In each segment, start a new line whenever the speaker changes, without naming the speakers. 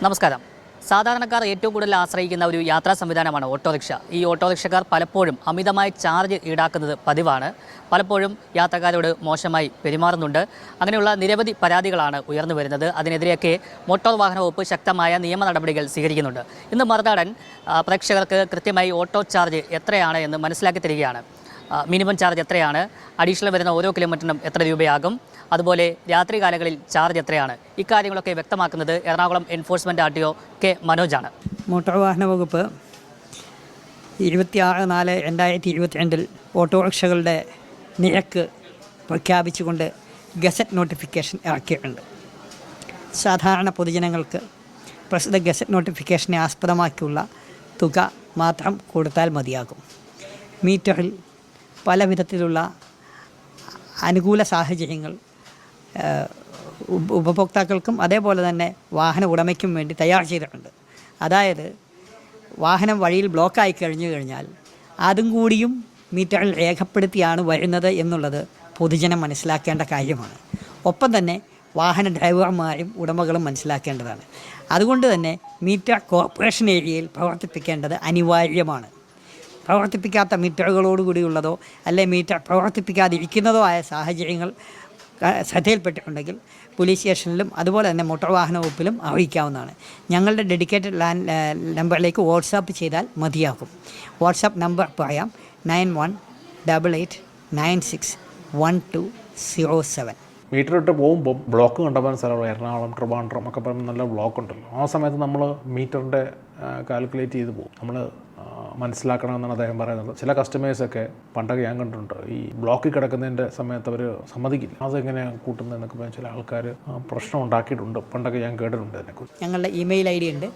നമസ്കാരം. സാധാരണക്കാർ ഏറ്റവും കൂടുതൽ ആശ്രയിക്കുന്ന ഒരു യാത്രാ സംവിധാനമാണ് ഓട്ടോറിക്ഷ. ഈ ഓട്ടോറിക്ഷക്കാർ പലപ്പോഴും അമിതമായി ചാർജ് ഈടാക്കുന്നത് പതിവാണ്. പലപ്പോഴും യാത്രക്കാരോട് മോശമായി പെരുമാറുന്നുണ്ട്. അങ്ങനെയുള്ള നിരവധി പരാതികളാണ് ഉയർന്നു വരുന്നത്. അതിനെതിരെയൊക്കെ മോട്ടോർ വാഹന വകുപ്പ് ശക്തമായ നിയമ നടപടികൾ സ്വീകരിക്കുന്നുണ്ട്. ഇന്ന് മറുനാടൻ പ്രേക്ഷകർക്ക് കൃത്യമായി ഓട്ടോ ചാർജ് എത്രയാണ് എന്ന് മനസ്സിലാക്കി തരികയാണ്. മിനിമം ചാർജ് എത്രയാണ്, അഡീഷണൽ വരുന്ന ഓരോ കിലോമീറ്ററിനും എത്ര രൂപയാകും, അതുപോലെ രാത്രികാലങ്ങളിൽ ചാർജ് എത്രയാണ്, ഇക്കാര്യങ്ങളൊക്കെ വ്യക്തമാക്കുന്നത് എറണാകുളം എൻഫോഴ്സ്മെൻറ്റ് RTO കെ മനോജാണ്.
മോട്ടോർ വാഹന വകുപ്പ് 26/4/2022 ഓട്ടോറിക്ഷകളുടെ നിരക്ക് പ്രഖ്യാപിച്ചുകൊണ്ട് ഗസറ്റ് നോട്ടിഫിക്കേഷൻ ഇറക്കിയിട്ടുണ്ട്. സാധാരണ പൊതുജനങ്ങൾക്ക് പ്രസ്തുത ഗസറ്റ് നോട്ടിഫിക്കേഷനെ ആസ്പദമാക്കിയുള്ള തുക മാത്രം കൊടുത്താൽ മതിയാകും. മീറ്ററിൽ പല വിധത്തിലുള്ള അനുകൂല സാഹചര്യങ്ങൾ ഉപഭോക്താക്കൾക്കും അതേപോലെ തന്നെ വാഹന ഉടമയ്ക്കും വേണ്ടി തയ്യാർ ചെയ്തിട്ടുണ്ട്. അതായത് വാഹനം വഴിയിൽ ബ്ലോക്കായി കഴിഞ്ഞാൽ അതും കൂടിയും മീറ്ററിൽ രേഖപ്പെടുത്തിയാണ് വരുന്നത് എന്നുള്ളത് പൊതുജനം മനസ്സിലാക്കേണ്ട കാര്യമാണ്. ഒപ്പം തന്നെ വാഹന ഡ്രൈവർമാരും ഉടമകളും മനസ്സിലാക്കേണ്ടതാണ്. അതുകൊണ്ട് തന്നെ മീറ്റർ കോർപ്പറേഷൻ ഏരിയയിൽ പ്രവർത്തിപ്പിക്കേണ്ടത് അനിവാര്യമാണ്. പ്രവർത്തിപ്പിക്കാത്ത മീറ്ററുകളോടുകൂടിയുള്ളതോ അല്ലെ മീറ്റർ പ്രവർത്തിപ്പിക്കാതിരിക്കുന്നതോ ആയ സാഹചര്യങ്ങൾ ശ്രദ്ധയിൽപ്പെട്ടിട്ടുണ്ടെങ്കിൽ പോലീസ് സ്റ്റേഷനിലും അതുപോലെ തന്നെ മോട്ടോർ വാഹന വകുപ്പിലും അറിയിക്കാവുന്നതാണ്. ഞങ്ങളുടെ ഡെഡിക്കേറ്റഡ് നമ്പറിലേക്ക് വാട്സാപ്പ് ചെയ്താൽ മതിയാകും. വാട്സാപ്പ് നമ്പർ പറയാം: 9188961207.
മീറ്റർ ഇട്ട് പോകുമ്പോൾ ബ്ലോക്ക് കണ്ടപ്പോൾ സ്ഥലമുള്ള എറണാകുളം, ട്രിവാൻഡ്രം ഒക്കെ പറയുമ്പോൾ നല്ല ബ്ലോക്ക് ഉണ്ടല്ലോ. ആ സമയത്ത് നമ്മൾ മീറ്ററിൻ്റെ കാൽക്കുലേറ്റ് ചെയ്ത് പോകും. നമ്മൾ മനസ്സിലാക്കണമെന്നാണ് അദ്ദേഹം പറയുന്നത്. ചില കസ്റ്റമേഴ്സൊക്കെ പണ്ടൊക്കെ ഞാൻ കണ്ടിട്ടുണ്ട്, ഈ ബ്ലോക്കിൽ കിടക്കുന്നതിൻ്റെ സമയത്ത് അവർ സമ്മതിക്കില്ല. അതെങ്ങനെയാണ് കൂട്ടുന്നതെന്നൊക്കെ പറഞ്ഞാൽ ചില ആൾക്കാർ പ്രശ്നം ഉണ്ടാക്കിയിട്ടുണ്ട്. പണ്ടൊക്കെ ഞാൻ കേട്ടിട്ടുണ്ട് അതിനെക്കുറിച്ച്.
ഞങ്ങളുടെ ഇമെയിൽ ID ഉണ്ട്: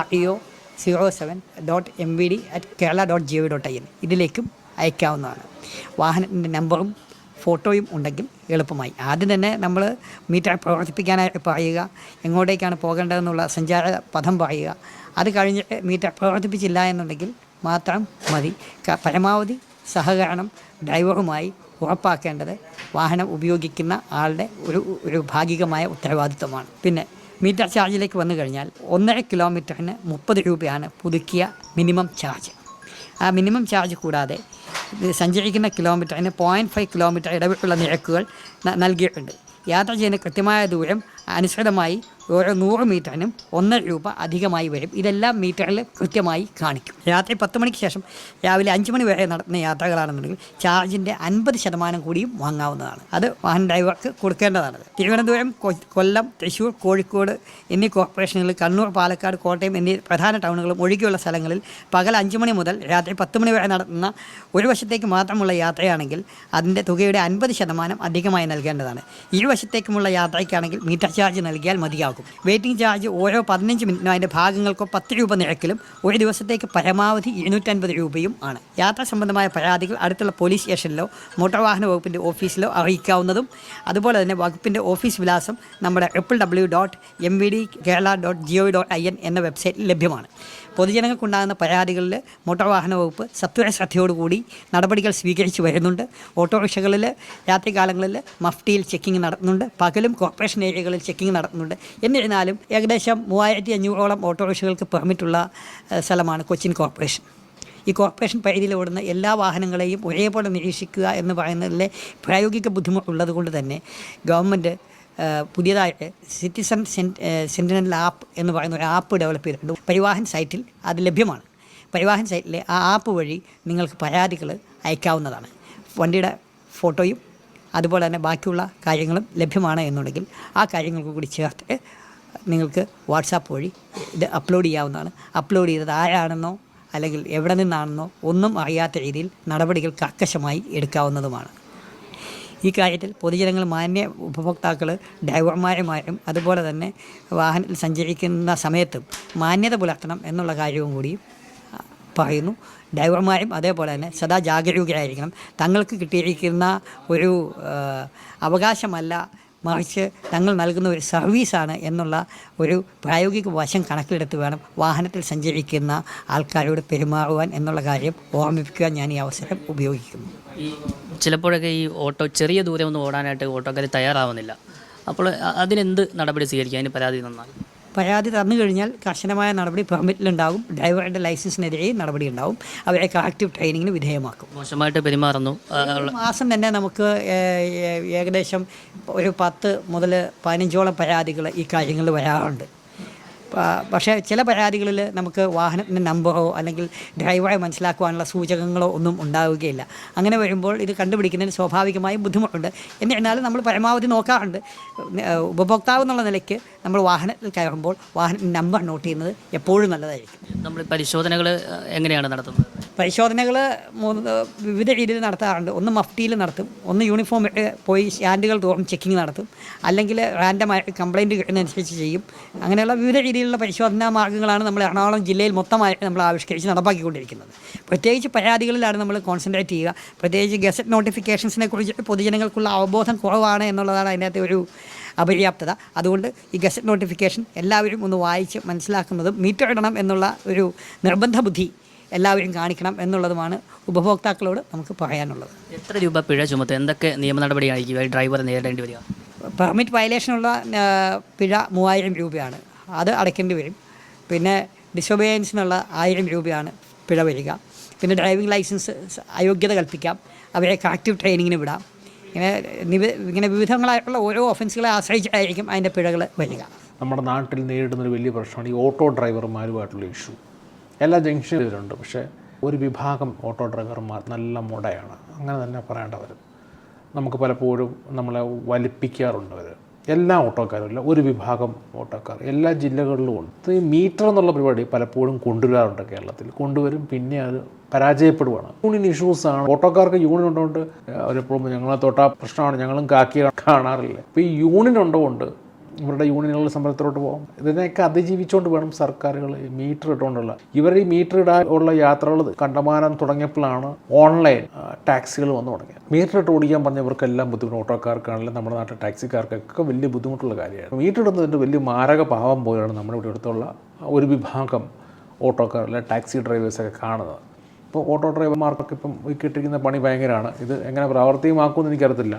RTO07.MVD@kerala.gov.in. ഇതിലേക്കും അയക്കാവുന്നതാണ്. വാഹനത്തിൻ്റെ നമ്പറും ഫോട്ടോയും ഉണ്ടെങ്കിൽ എളുപ്പമായി. ആദ്യം തന്നെ നമ്മൾ മീറ്റർ പ്രവർത്തിപ്പിക്കാനായിട്ട് പറയുക, എങ്ങോട്ടേക്കാണ് പോകേണ്ടതെന്നുള്ള സഞ്ചാര പഥം പറയുക. അത് കഴിഞ്ഞ് മീറ്റർ പ്രവർത്തിപ്പിച്ചില്ല എന്നുണ്ടെങ്കിൽ മാത്രം മതി. പരമാവധി സഹകരണം ഡ്രൈവറുമായി ഉറപ്പാക്കേണ്ടത് വാഹനം ഉപയോഗിക്കുന്ന ആളുടെ ഒരു ഭാഗികമായ ഉത്തരവാദിത്വമാണ്. പിന്നെ മീറ്റർ ചാർജിലേക്ക് വന്നു കഴിഞ്ഞാൽ 1.5 കിലോമീറ്ററിന് 30 രൂപയാണ് പുതുക്കിയ മിനിമം ചാർജ്. ആ മിനിമം ചാർജ് കൂടാതെ സഞ്ചരിക്കുന്ന കിലോമീറ്ററിന് 0.5 കിലോമീറ്റർ ഇടവിട്ടുള്ള നിരക്കുകൾ നൽകിയിട്ടുണ്ട്. യാത്ര ചെയ്യുന്ന കൃത്യമായ ദൂരം അനുസൃതമായി ഓരോ 100 മീറ്ററിനും 1.5 രൂപ അധികമായി വരും. ഇതെല്ലാം മീറ്ററിൽ കൃത്യമായി കാണിക്കും. രാത്രി 10 മണിക്ക് ശേഷം രാവിലെ 5 മണി വരെ നടത്തുന്ന യാത്രകളാണെന്നുണ്ടെങ്കിൽ ചാർജിൻ്റെ 50% കൂടിയും വാങ്ങാവുന്നതാണ്. അത് വാഹന ഡ്രൈവർക്ക് കൊടുക്കേണ്ടതാണ്. തിരുവനന്തപുരം, കൊല്ലം, തൃശ്ശൂർ, കോഴിക്കോട് എന്നീ കോർപ്പറേഷനുകളിൽ, കണ്ണൂർ, പാലക്കാട്, കോട്ടയം എന്നീ പ്രധാന ടൗണുകളും ഒഴികെയുള്ള സ്ഥലങ്ങളിൽ പകൽ 5 മണി മുതൽ രാത്രി 10 മണി വരെ നടത്തുന്ന ഒരു വശത്തേക്ക് മാത്രമുള്ള യാത്രയാണെങ്കിൽ അതിൻ്റെ തുകയുടെ 50% അധികമായി നൽകേണ്ടതാണ്. ഇരുവശത്തേക്കുമുള്ള യാത്രയ്ക്കാണെങ്കിൽ മീറ്റർ ചാർജ് നൽകിയാൽ മതിയാകും. വെയിറ്റിംഗ് ചാർജ് ഓരോ 15 മിനിറ്റിനും അതിൻ്റെ ഭാഗങ്ങൾക്കോ 10 രൂപ നിരക്കിലും ഒരു ദിവസത്തേക്ക് പരമാവധി 250 രൂപയും ആണ്. യാത്രാ സംബന്ധമായ പരാതികൾ അടുത്തുള്ള പോലീസ് സ്റ്റേഷനിലോ മോട്ടോർ വാഹന വകുപ്പിൻ്റെ ഓഫീസിലോ അറിയിക്കാവുന്നതും അതുപോലെ തന്നെ വകുപ്പിൻ്റെ ഓഫീസ് വിലാസം നമ്മുടെ www.mvdkerala.gov.in എന്ന വെബ്സൈറ്റിൽ ലഭ്യമാണ്. പൊതുജനങ്ങൾക്കുണ്ടാകുന്ന പരാതികളിൽ മോട്ടോർ വാഹന വകുപ്പ് സത്വര ശ്രദ്ധയോടുകൂടി നടപടികൾ സ്വീകരിച്ചു വരുന്നുണ്ട്. ഓട്ടോറിക്ഷകളിൽ രാത്രികാലങ്ങളിൽ മഫ്റ്റിയിൽ ചെക്കിംഗ് നടത്തുന്നുണ്ട്. പകലും കോർപ്പറേഷൻ ഏരിയകളിൽ ചെക്കിംഗ് നടത്തുന്നുണ്ട്. എന്നിരുന്നാലും ഏകദേശം 3500ഓളം ഓട്ടോറിക്ഷകൾക്ക് പെർമിറ്റുള്ള സ്ഥലമാണ് കൊച്ചിൻ കോർപ്പറേഷൻ. ഈ കോർപ്പറേഷൻ പരിധിയിൽ ഓടുന്ന എല്ലാ വാഹനങ്ങളെയും ഒരേപോലെ നിരീക്ഷിക്കുക എന്ന് പറയുന്നതിലെ പ്രായോഗിക ബുദ്ധിമുട്ടുള്ളത് കൊണ്ട് തന്നെ ഗവൺമെൻറ് പുതിയതായിട്ട് സിറ്റിസൺ സെൻറ്റിനൽ ആപ്പ് എന്ന് പറയുന്ന ഒരു ആപ്പ് ഡെവലപ്പ് ചെയ്തിട്ടുണ്ട്. പരിവാഹൻ സൈറ്റിൽ അത് ലഭ്യമാണ്. പരിവാഹൻ സൈറ്റിലെ ആ ആപ്പ് വഴി നിങ്ങൾക്ക് പരാതികൾ അയക്കാവുന്നതാണ്. വണ്ടിയുടെ ഫോട്ടോയും അതുപോലെ തന്നെ ബാക്കിയുള്ള കാര്യങ്ങളും ലഭ്യമാണ് എന്നുണ്ടെങ്കിൽ ആ കാര്യങ്ങൾക്ക് കൂടി ചേർത്ത് നിങ്ങൾക്ക് വാട്സാപ്പ് വഴി ഇത് അപ്ലോഡ് ചെയ്യാവുന്നതാണ്. അപ്ലോഡ് ചെയ്തത് ആരാണെന്നോ അല്ലെങ്കിൽ എവിടെ നിന്നാണെന്നോ ഒന്നും അറിയാത്ത രീതിയിൽ നടപടികൾ കർക്കശമായി എടുക്കാവുന്നതുമാണ്. ഈ കാര്യത്തിൽ പൊതുജനങ്ങൾ, മാന്യ ഉപഭോക്താക്കൾ ഡ്രൈവർമാരുമായും അതുപോലെ തന്നെ വാഹനത്തിൽ സഞ്ചരിക്കുന്ന സമയത്തും മാന്യത പുലർത്തണം എന്നുള്ള കാര്യവും കൂടി പറയുന്നു. ഡ്രൈവർമാരും അതേപോലെ തന്നെ സദാ ജാഗരൂകരായിരിക്കണം. തങ്ങൾക്ക് കിട്ടിയിരിക്കുന്ന ഒരു അവകാശമല്ല, മറിച്ച് തങ്ങൾ നൽകുന്ന ഒരു സർവീസാണ് എന്നുള്ള ഒരു പ്രായോഗിക വശം കണക്കിലെടുത്ത് വേണം വാഹനത്തിൽ സഞ്ചരിക്കുന്ന ആൾക്കാരോട് പെരുമാറുവാൻ എന്നുള്ള കാര്യം ഓർമ്മിപ്പിക്കാൻ ഞാൻ ഈ അവസരം ഉപയോഗിക്കുന്നു.
ചിലപ്പോഴൊക്കെ ഈ ഓട്ടോ ചെറിയ ദൂരമൊന്നും ഓടാനായിട്ട് ഓട്ടോക്കാർ തയ്യാറാവുന്നില്ല. അപ്പോൾ അതിനെന്ത് നടപടി സ്വീകരിക്കുക? അതിന് പരാതി നന്നായി
പരാതി തന്നു കഴിഞ്ഞാൽ കർശനമായ നടപടി പെർമിറ്റിലുണ്ടാകും. ഡ്രൈവറുടെ ലൈസൻസിനെതിരെയും നടപടി ഉണ്ടാവും. അവരെ കറക്റ്റീവ് ട്രെയിനിങ്ങിന് വിധേയമാക്കും.
മോശമായിട്ട് പെരുമാറുന്നു.
ഒരു മാസം തന്നെ നമുക്ക് ഏകദേശം ഒരു 10 മുതൽ 15ഓളം പരാതികൾ ഈ കാര്യങ്ങളിൽ വരാറുണ്ട്. പക്ഷേ ചില പരാതികളിൽ നമുക്ക് വാഹനത്തിൻ്റെ നമ്പറോ അല്ലെങ്കിൽ ഡ്രൈവറെ മനസ്സിലാക്കുവാനുള്ള സൂചകങ്ങളോ ഒന്നും ഉണ്ടാവുകയില്ല. അങ്ങനെ വരുമ്പോൾ ഇത് കണ്ടുപിടിക്കുന്നതിന് സ്വാഭാവികമായും ബുദ്ധിമുട്ടുണ്ട്. എന്നിരുന്നാലും നമ്മൾ പരമാവധി നോക്കാറുണ്ട്. ഉപഭോക്താവ് എന്നുള്ള നിലയ്ക്ക് നമ്മൾ വാഹനത്തിൽ കയറുമ്പോൾ വാഹനത്തിൻ്റെ നമ്പർ നോട്ട് ചെയ്യുന്നത് എപ്പോഴും നല്ലതായിരിക്കും.
നമ്മൾ പരിശോധനകൾ എങ്ങനെയാണ് നടത്തുന്നത്?
പരിശോധനകൾ വിവിധ രീതിയിൽ നടത്താറുണ്ട്. ഒന്ന് മഫ്റ്റിയിൽ നടത്തും, ഒന്ന് യൂണിഫോം പോയി സ്റ്റാൻഡുകൾ തോറും ചെക്കിങ് നടത്തും, അല്ലെങ്കിൽ റാൻഡമായി കംപ്ലയിൻറ്റ് കിട്ടുന്നതനുസരിച്ച് ചെയ്യും. അങ്ങനെയുള്ള വിവിധ രീതിയിലുള്ള പരിശോധനാ മാർഗ്ഗങ്ങളാണ് നമ്മൾ എറണാകുളം ജില്ലയിൽ മൊത്തമായിട്ട് നമ്മൾ ആവിഷ്കരിച്ച് നടപ്പാക്കിക്കൊണ്ടിരിക്കുന്നത്. പ്രത്യേകിച്ച് പരാതികളിലാണ് നമ്മൾ കോൺസെൻട്രേറ്റ് ചെയ്യുക. പ്രത്യേകിച്ച് ഗസറ്റ് നോട്ടിഫിക്കേഷൻസിനെ കുറിച്ച് പൊതുജനങ്ങൾക്കുള്ള അവബോധം കുറവാണ് എന്നുള്ളതാണ് അതിനകത്ത് ഒരു അപര്യാപ്തത. അതുകൊണ്ട് ഈ ഗസറ്റ് നോട്ടിഫിക്കേഷൻ എല്ലാവരും ഒന്ന് വായിച്ച് മനസ്സിലാക്കുന്നതും മീറ്റർ ഇടണം എന്നുള്ള ഒരു നിർബന്ധ ബുദ്ധി എല്ലാവരും കാണിക്കണം എന്നുള്ളതുമാണ് ഉപഭോക്താക്കളോട് നമുക്ക് പറയാനുള്ളത്.
എത്ര രൂപ പിഴ ചുമത്തും? എന്തൊക്കെ നിയമ നടപടിയായിരിക്കും ഡ്രൈവർ നേരിടേണ്ടി വരിക?
പെർമിറ്റ് വയലേഷനുള്ള പിഴ 3000 രൂപയാണ്, അത് അടയ്ക്കേണ്ടി വരും. പിന്നെ ഡിസൊബിയൻസിനുള്ള 1000 രൂപയാണ് പിഴ വരിക. പിന്നെ ഡ്രൈവിംഗ് ലൈസൻസ് അയോഗ്യത കൽപ്പിക്കാം, അവരെ കറക്റ്റീവ് ട്രെയിനിങ്ങിന് വിടാം. ഇങ്ങനെ വിവിധങ്ങളായിട്ടുള്ള ഓരോ ഒഫൻസുകളെ ആശ്രയിച്ചായിരിക്കും അതിൻ്റെ പിഴകൾ വരിക.
നമ്മുടെ നാട്ടിൽ നേരിടുന്നൊരു വലിയ പ്രശ്നമാണ് ഈ ഓട്ടോ ഡ്രൈവർമാരുമായിട്ടുള്ള ഇഷ്യൂ. എല്ലാ ജംഗ്ഷനിലുണ്ട്, പക്ഷേ ഒരു വിഭാഗം ഓട്ടോ ഡ്രൈവർമാർ നല്ല മുടയാണ്, അങ്ങനെ തന്നെ പറയേണ്ടവർ. നമുക്ക് പലപ്പോഴും നമ്മളെ വലിപ്പിക്കാറുണ്ട് അവർ. എല്ലാ ഓട്ടോക്കാരും ഇല്ല, ഒരു വിഭാഗം ഓട്ടോക്കാർ എല്ലാ ജില്ലകളിലും ഉണ്ട്. ഈ മീറ്റർ എന്നുള്ള പരിപാടി പലപ്പോഴും കൊണ്ടുവരാറുണ്ട് കേരളത്തിൽ. കൊണ്ടുവരും, പിന്നെ അത് പരാജയപ്പെടുവാണ്. യൂണിയൻ ഇഷ്യൂസാണ്. ഓട്ടോക്കാർക്ക് യൂണിയൻ ഉണ്ടോണ്ട് അവരെപ്പോഴും ഞങ്ങളെ തൊട്ടാ പ്രശ്നമാണ്, ഞങ്ങളും കാക്കി കാണാറില്ല. ഇപ്പോൾ ഈ യൂണിയൻ ഉണ്ടോണ്ട് ഇവരുടെ യൂണിയനുകളുടെ സമരത്തിലോട്ട് പോകും. ഇതിനെയൊക്കെ അതിജീവിച്ചുകൊണ്ട് വേണം സർക്കാരുകൾ മീറ്റർ ഇട്ടുകൊണ്ടുള്ള ഈ മീറ്റർ ഇടാൻ ഉള്ള യാത്രകൾ കണ്ടമാനം തുടങ്ങിയപ്പോഴാണ് ഓൺലൈൻ ടാക്സികൾ വന്നു തുടങ്ങിയത്. മീറ്റർ ഇട്ട് ഓടിക്കാൻ പറഞ്ഞവർക്കെല്ലാം ബുദ്ധിമുട്ട്. ഓട്ടോക്കാർക്കാണെങ്കിലും നമ്മുടെ നാട്ടിലെ ടാക്സിക്കാർക്കൊക്കെ വലിയ ബുദ്ധിമുട്ടുള്ള കാര്യമാണ്. മീറ്റർ ഇടുന്നതിൻ്റെ വലിയ മാരക പാവം പോലെയാണ് നമ്മുടെ ഇവിടെ അടുത്തുള്ള ഒരു വിഭാഗം ഓട്ടോക്കാർ അല്ലെ ടാക്സി ഡ്രൈവേഴ്സൊക്കെ കാണുന്നത്. ഇപ്പോൾ ഓട്ടോ ഡ്രൈവർമാർക്കൊക്കെ ഇപ്പം കിട്ടിയിരിക്കുന്ന പണി ഭയങ്കരമാണ്. ഇത് എങ്ങനെ പ്രാവർത്തികമാക്കുമെന്ന് എനിക്കറിയത്തില്ല.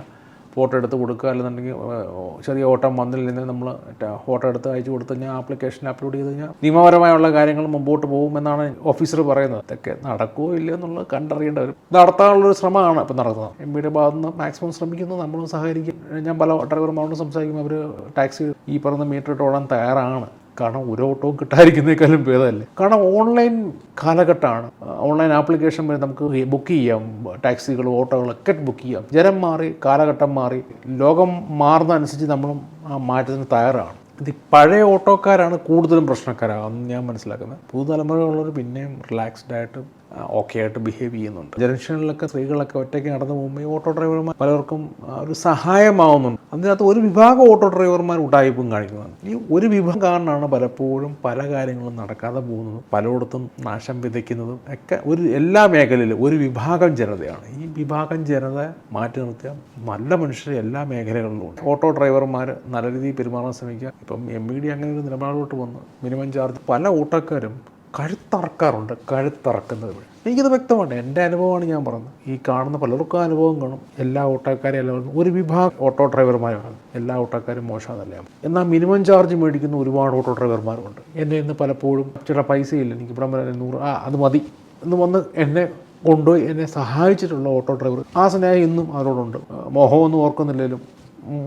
ഫോട്ടോ എടുത്ത് കൊടുക്കുക, അല്ലെന്നുണ്ടെങ്കിൽ ചെറിയ ഓട്ടം വന്നില്ലെങ്കിൽ നമ്മൾ ഫോട്ടോ എടുത്ത് അയച്ചു കൊടുത്തു കഴിഞ്ഞാൽ ആപ്ലിക്കേഷൻ അപ്ലോഡ് ചെയ്ത് കഴിഞ്ഞാൽ നിയമപരമായുള്ള കാര്യങ്ങൾ മുമ്പോട്ട് പോകുമെന്നാണ് ഓഫീസർ പറയുന്നത്. ഇതൊക്കെ നടക്കുമോ ഇല്ലയോ എന്നുള്ളത് കണ്ടറിയേണ്ട വരും. നടത്താനുള്ളൊരു ശ്രമമാണ് ഇപ്പം നടക്കുന്നത്. എംപിയുടെ ഭാഗത്ത് നിന്ന് മാക്സിമം ശ്രമിക്കുന്നു, നമ്മളും സഹകരിക്കും. ഞാൻ പല ഡ്രൈവർമാരോടും സംസാരിക്കുമ്പോൾ അവർ ടാക്സി ഈ പറഞ്ഞ മീറ്റർ ഇട്ട് ഓടാൻ തയ്യാറാണ്. കാരണം ഒരു ഓട്ടവും കിട്ടാതിരിക്കുന്നതിനേക്കാളും ഭേദമല്ലേ. കാരണം ഓൺലൈൻ കാലഘട്ടമാണ്. ഓൺലൈൻ ആപ്ലിക്കേഷൻ വഴി നമുക്ക് ബുക്ക് ചെയ്യാം, ടാക്സികൾ ഓട്ടോകളൊക്കെ ബുക്ക് ചെയ്യാം. ജനം മാറി, കാലഘട്ടം മാറി, ലോകം മാറുന്നതനുസരിച്ച് നമ്മളും ആ മാറ്റത്തിന് തയ്യാറാണ്. ഇത് പഴയ ഓട്ടോക്കാരാണ് കൂടുതലും പ്രശ്നക്കാരാണെന്ന് ഞാൻ മനസ്സിലാക്കുന്നത്. പുതുതലമുറയുള്ളവർ പിന്നെയും റിലാക്സ്ഡ് ആയിട്ട് ഓക്കെ ആയിട്ട് ബിഹേവ് ചെയ്യുന്നുണ്ട്. ജംഗ്ഷനിലൊക്കെ സ്ത്രീകളൊക്കെ ഒറ്റയ്ക്ക് നടന്നു പോകുമ്പോൾ ഈ ഓട്ടോ ഡ്രൈവർമാർ പലർക്കും ഒരു സഹായമാവുന്നുണ്ട്. അതിനകത്ത് ഒരു വിഭാഗം ഓട്ടോ ഡ്രൈവർമാർ ഉടായ്പും കാണിക്കുന്നതാണ്. ഈ ഒരു വിഭാഗം കാരണമാണ് പലപ്പോഴും പല കാര്യങ്ങളും നടക്കാതെ പോകുന്നതും പലയിടത്തും നാശം വിതയ്ക്കുന്നതും ഒക്കെ. എല്ലാ മേഖലയിലും ഒരു വിഭാഗം ജനതയാണ്. ഈ വിഭാഗം ജനത മാറ്റി നിർത്തിയാൽ നല്ല മനുഷ്യർ എല്ലാ മേഖലകളിലും ഉണ്ട്. ഓട്ടോ ഡ്രൈവർമാർ നല്ല രീതിയിൽ പെരുമാറാൻ ശ്രമിക്കുക. ഇപ്പം MVD അങ്ങനെ ഒരു നിലപാടോട്ട് വന്ന് മിനിമം ചാർജ് പല ഓട്ടോക്കാരും കഴുത്തറക്കാറുണ്ട്. കഴുത്തറക്കുന്നത് എനിക്കത് വ്യക്തമാണ്, എൻ്റെ അനുഭവമാണ് ഞാൻ പറഞ്ഞത്. ഈ കാണുന്ന പലർക്കും അനുഭവം കാണും. എല്ലാ ഓട്ടോക്കാരും എല്ലാവരും ഒരു വിഭാഗം ഓട്ടോ ഡ്രൈവർമാരാണ്. എല്ലാ ഓട്ടോക്കാരും മോശമെന്നല്ല. എന്നാൽ മിനിമം ചാർജ് മേടിക്കുന്ന ഒരുപാട് ഓട്ടോ ഡ്രൈവർമാരുണ്ട്. എന്നെ ഇന്ന് പലപ്പോഴും ചേട്ടാ പൈസയില്ല, എനിക്ക് ഇവിടെ 100 അത് മതി എന്ന് വന്ന് എന്നെ കൊണ്ടുപോയി എന്നെ സഹായിച്ചിട്ടുള്ള ഓട്ടോ ഡ്രൈവർ. ആ സ്നേഹം ഇന്നും അവരോടുണ്ട്. മോഹമൊന്നും ഓർക്കുന്നില്ലെങ്കിലും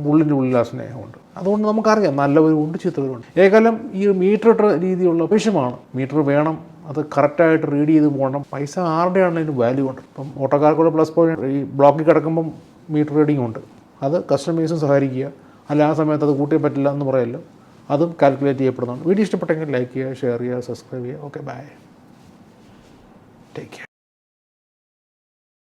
ഉള്ളിൻ്റെ ഉള്ളിൽ ആ സ്നേഹമുണ്ട്. അതുകൊണ്ട് നമുക്കറിയാം നല്ലവരുമുണ്ട് ചീത്തവരുമുണ്ട്. ഏകാലം ഈ മീറ്റർ ഇട്ട രീതിയുള്ള ആവശ്യമാണ്. മീറ്റർ വേണം, അത് കറക്റ്റായിട്ട് റീഡ് ചെയ്ത് പോകണം. പൈസ ആരുടെയാണ് അതിന് വാല്യൂ ഉണ്ട്. ഇപ്പം ഓട്ടോക്കാർക്കൂടെ പ്ലസ് പോയിന്റ് ഈ ബ്ലോക്കിൽ കിടക്കുമ്പം മീറ്റർ റീഡിംഗ് ഉണ്ട്. അത് കസ്റ്റമേഴ്സും സഹകരിക്കുക. അല്ല ആ സമയത്ത് അത് കൂട്ടിയേ പറ്റില്ല എന്ന് പറയല്ലോ, അതും കാൽക്കുലേറ്റ് ചെയ്യപ്പെടുന്നതാണ്. വീഡിയോ ഇഷ്ടപ്പെട്ടെങ്കിൽ ലൈക്ക് ചെയ്യുക, ഷെയർ ചെയ്യുക, സബ്സ്ക്രൈബ് ചെയ്യുക. Okay, bye, take care.